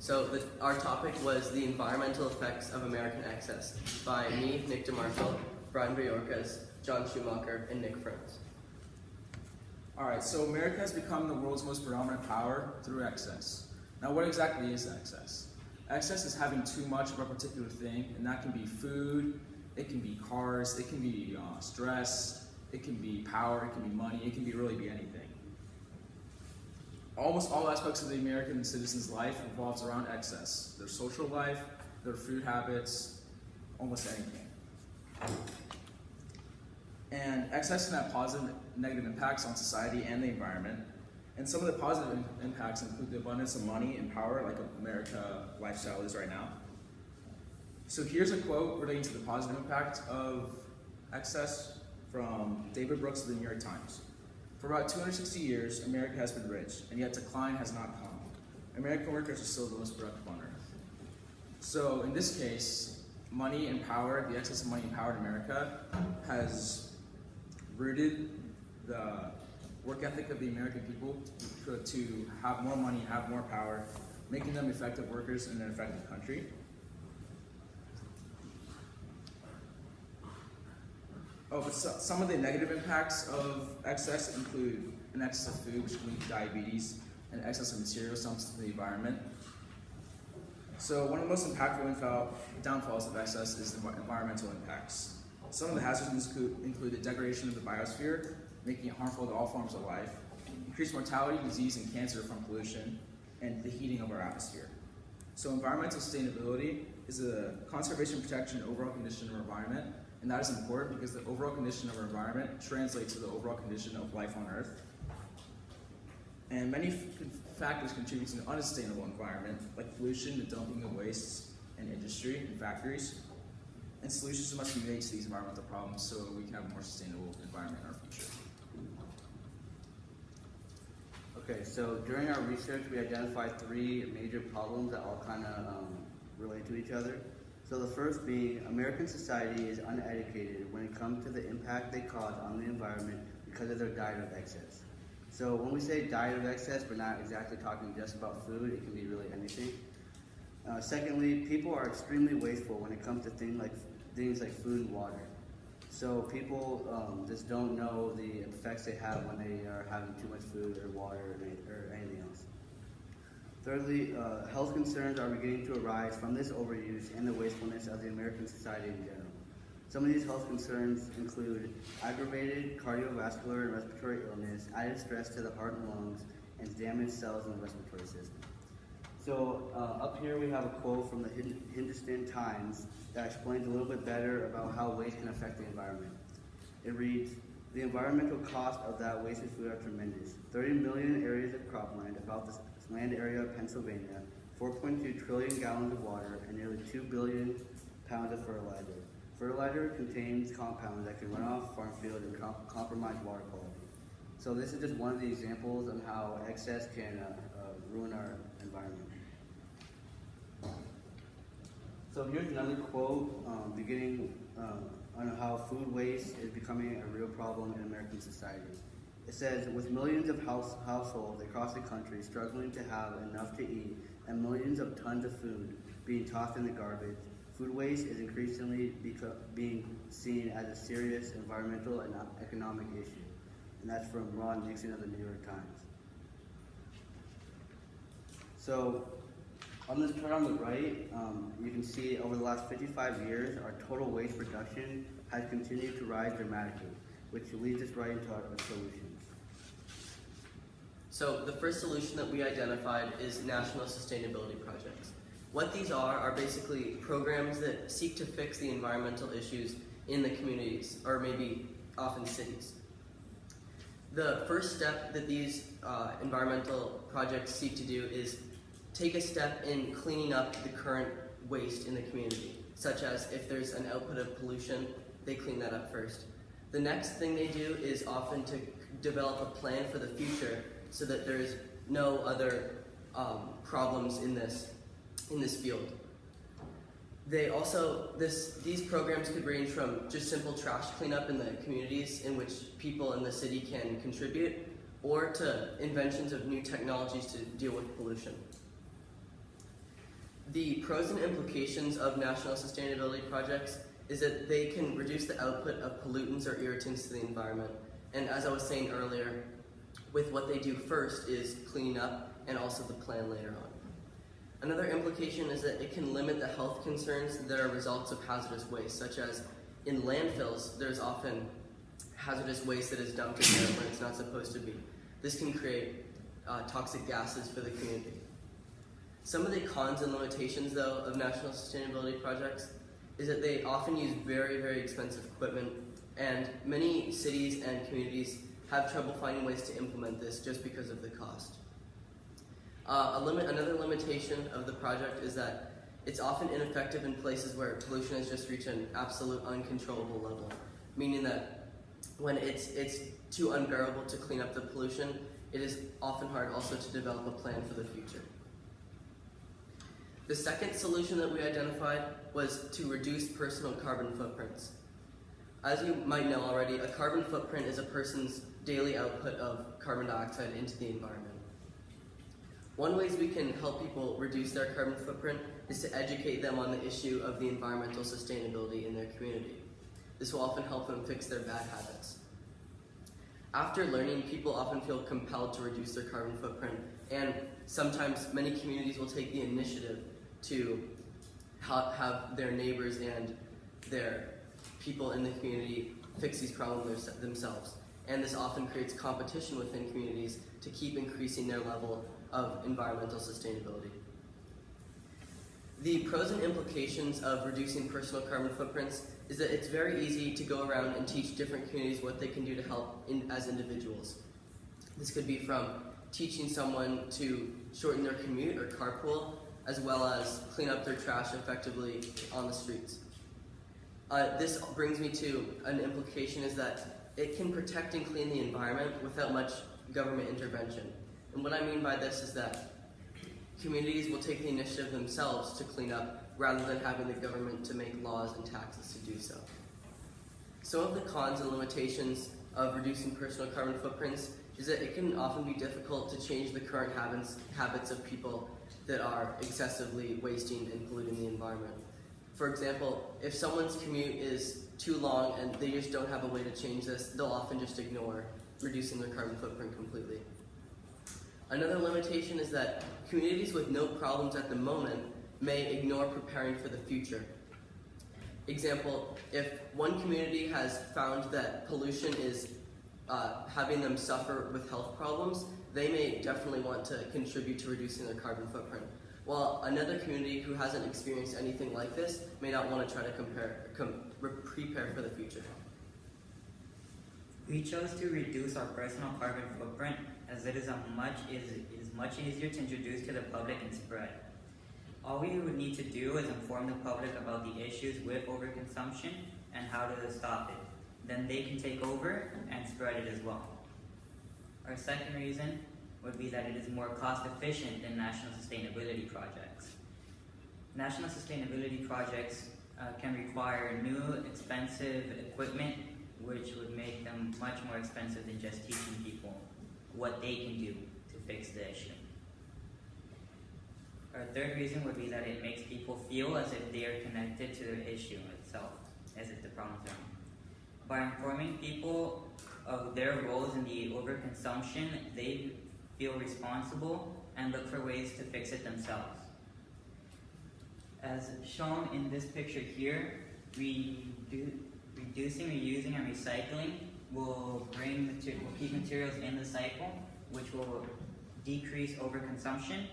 Our topic was the environmental effects of American excess by me, Nick DeMarco, Brian Bajorquez, John Schumacher, and Nick Ferns. All right, so America has become the world's most predominant power through excess. Now, what exactly is excess? Excess is having too much of a particular thing, and that can be food, it can be cars, it can be stress, it can be power, it can be money, it can really be anything. Almost all aspects of the American citizen's life revolves around excess. Their social life, their food habits, almost anything. And excess can have positive and negative impacts on society and the environment. And some of the positive impacts include the abundance of money and power, like America lifestyle is right now. So here's a quote relating to the positive impact of excess from David Brooks of the New York Times. For about 260 years, America has been rich, and yet decline has not come. American workers are still the most productive on earth. So in this case, money and power, the excess of money and power in America has rooted the work ethic of the American people to have more money, have more power, making them effective workers in an effective country. But some of the negative impacts of excess include an excess of food, which can lead to diabetes, and excess of materials dumped into the environment. So one of the most impactful downfalls of excess is environmental impacts. Some of the hazards include the degradation of the biosphere, making it harmful to all forms of life, increased mortality, disease, and cancer from pollution, and the heating of our atmosphere. So environmental sustainability is a conservation, protection, and overall condition of our environment, and that is important because the overall condition of our environment translates to the overall condition of life on Earth. And many factors contribute to an unsustainable environment, like pollution, the dumping of wastes, and industry and factories. And solutions must be made to these environmental problems so we can have a more sustainable environment in our future. Okay, so during our research, we identified three major problems that all kind of relate to each other. So the first being, American society is uneducated when it comes to the impact they cause on the environment because of their diet of excess. So when we say diet of excess, we're not exactly talking just about food, it can be really anything. Secondly, people are extremely wasteful when it comes to things like food and water. So people just don't know the effects they have when they are having too much food or water or anything else. Thirdly, health concerns are beginning to arise from this overuse and the wastefulness of the American society in general. Some of these health concerns include aggravated cardiovascular and respiratory illness, added stress to the heart and lungs, and damaged cells in the respiratory system. So up here we have a quote from the Hindustan Times that explains a little bit better about how waste can affect the environment. It reads, "The environmental cost of that wasted food are tremendous. 30 million areas of cropland, about the land area of Pennsylvania, 4.2 trillion gallons of water, and nearly 2 billion pounds of fertilizer. Fertilizer contains compounds that can run off farm field and compromise water quality." So this is just one of the examples of how excess can ruin our environment. So here's another quote beginning on how food waste is becoming a real problem in American society. It says, "With millions of households across the country struggling to have enough to eat and millions of tons of food being tossed in the garbage, food waste is increasingly being seen as a serious environmental and economic issue." And that's from Ron Nixon of the New York Times. So on this chart on the right, you can see over the last 55 years, our total waste production has continued to rise dramatically, which leads us right into our solutions. So the first solution that we identified is national sustainability projects. What these are basically programs that seek to fix the environmental issues in the communities, or maybe often cities. The first step that these environmental projects seek to do is take a step in cleaning up the current waste in the community, such as if there's an output of pollution, they clean that up first. The next thing they do is often to develop a plan for the future so that there's no other problems in this field. These programs could range from just simple trash cleanup in the communities in which people in the city can contribute, or to inventions of new technologies to deal with pollution. The pros and implications of national sustainability projects is that they can reduce the output of pollutants or irritants to the environment. And as I was saying earlier, with what they do first is cleaning up and also the plan later on. Another implication is that it can limit the health concerns that are results of hazardous waste, such as in landfills, there's often hazardous waste that is dumped in there when it's not supposed to be. This can create toxic gases for the community. Some of the cons and limitations, though, of national sustainability projects is that they often use very, very expensive equipment, and many cities and communities have trouble finding ways to implement this just because of the cost. Another limitation of the project is that it's often ineffective in places where pollution has just reached an absolute uncontrollable level, meaning that when it's too unbearable to clean up the pollution, it is often hard also to develop a plan for the future. The second solution that we identified was to reduce personal carbon footprints. As you might know already, a carbon footprint is a person's daily output of carbon dioxide into the environment. One way we can help people reduce their carbon footprint is to educate them on the issue of the environmental sustainability in their community. This will often help them fix their bad habits. After learning, people often feel compelled to reduce their carbon footprint, and sometimes many communities will take the initiative to have their neighbors and their people in the community fix these problems themselves. And this often creates competition within communities to keep increasing their level of environmental sustainability. The pros and implications of reducing personal carbon footprints is that it's very easy to go around and teach different communities what they can do to help as individuals. This could be from teaching someone to shorten their commute or carpool, as well as clean up their trash effectively on the streets. This brings me to an implication is that it can protect and clean the environment without much government intervention. And what I mean by this is that communities will take the initiative themselves to clean up rather than having the government to make laws and taxes to do so. Some of the cons and limitations of reducing personal carbon footprints is that it can often be difficult to change the current habits of people that are excessively wasting and polluting the environment. For example, if someone's commute is too long and they just don't have a way to change this, they'll often just ignore reducing their carbon footprint completely. Another limitation is that communities with no problems at the moment may ignore preparing for the future. Example, if one community has found that pollution is having them suffer with health problems, they may definitely want to contribute to reducing their carbon footprint. While another community who hasn't experienced anything like this may not want to try to prepare for the future. We chose to reduce our personal carbon footprint as it is much easier to introduce to the public and spread. All we would need to do is inform the public about the issues with overconsumption and how to stop it. Then they can take over and spread it as well. Our second reason would be that it is more cost efficient than national sustainability projects. National sustainability projects can require new expensive equipment, which would make them much more expensive than just teaching people what they can do to fix the issue. Our third reason would be that it makes people feel as if they are connected to the issue itself, as if the problem's their own. By informing people of their roles in the overconsumption, they feel responsible and look for ways to fix it themselves. As shown in this picture here, reducing, reusing, and recycling will keep materials in the cycle, which will decrease overconsumption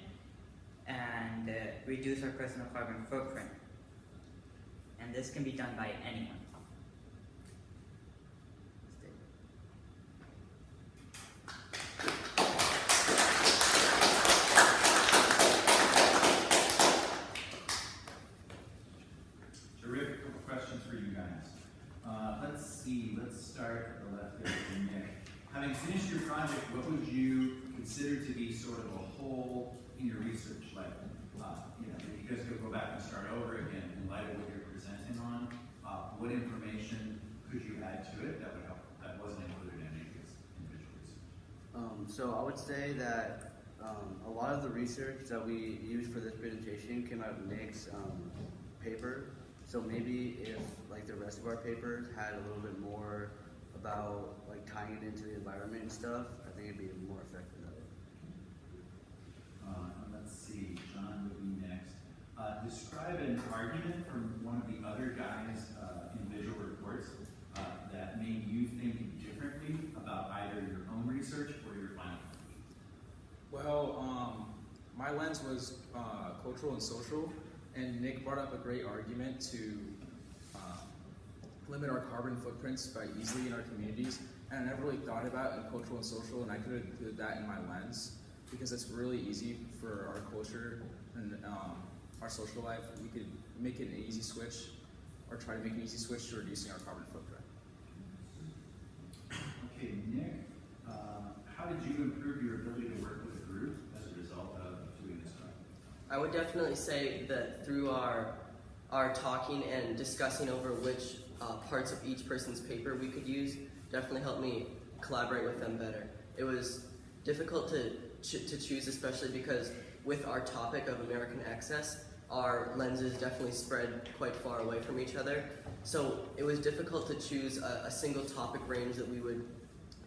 and reduce our personal carbon footprint. And this can be done by anyone. Terrific. Couple questions for you guys. Let's start at the left there with Nick. Having finished your project, what would you consider to be sort of a hole in your research? Like, if you guys could go back and start over again in light of what you're presenting on, what information could you add to it that would help, that wasn't included in any of these individuals? So I would say that a lot of of the research that we used for this presentation came out of Nick's paper. So maybe if like the rest of our papers had a little bit more about like tying it into the environment and stuff, I think it'd be more effective that way. Let's see, John would be next. Describe an argument from one of the other guys in visual reports that made you think differently about either your own research or your final. Well, my lens was cultural and social, and Nick brought up a great argument to limit our carbon footprints by easily in our communities. And I never really thought about it in cultural and social, and I could have included that in my lens because it's really easy for our culture and our social life. We could make it an easy switch, or try to make an easy switch to reducing our carbon footprint. Okay, Nick, how did you improve your ability to work with a group as a result of doing this project? I would definitely say that through our talking and discussing over which parts of each person's paper we could use definitely helped me collaborate with them better. It was difficult to choose, especially because with our topic of American excess, our lenses definitely spread quite far away from each other. So it was difficult to choose a single topic range that we would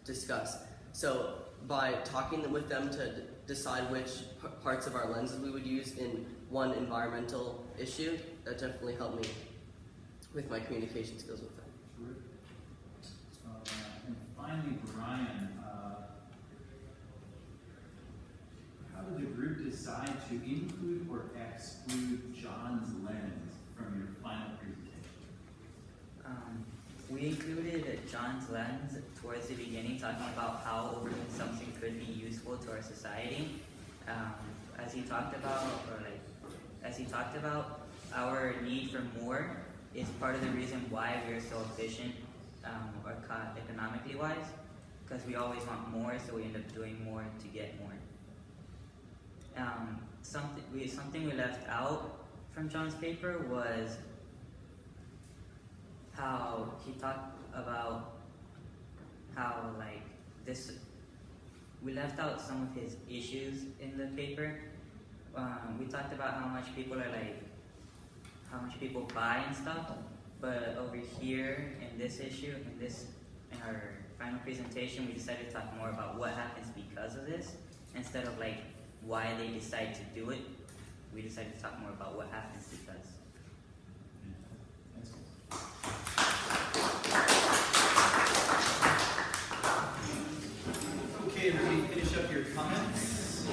discuss. So by talking with them to decide which parts of our lenses we would use in one environmental issue, that definitely helped me with my communication skills with them. And finally, Brian, how did the group decide to include or exclude John's lens from your final presentation? We included John's lens towards the beginning, talking about how overconsumption could be useful to our society. As he talked about, our need for more is part of the reason why we are so efficient, economically wise, because we always want more, so we end up doing more to get more. Something we left out from John's paper was how he talked about how we left out some of his issues in the paper. We talked about how much people buy and stuff, but over here in this issue, in our final presentation, we decided to talk more about what happens because of this, instead of why they decide to do it. We decided to talk more about what happens because. Okay, everybody, finish up your comments.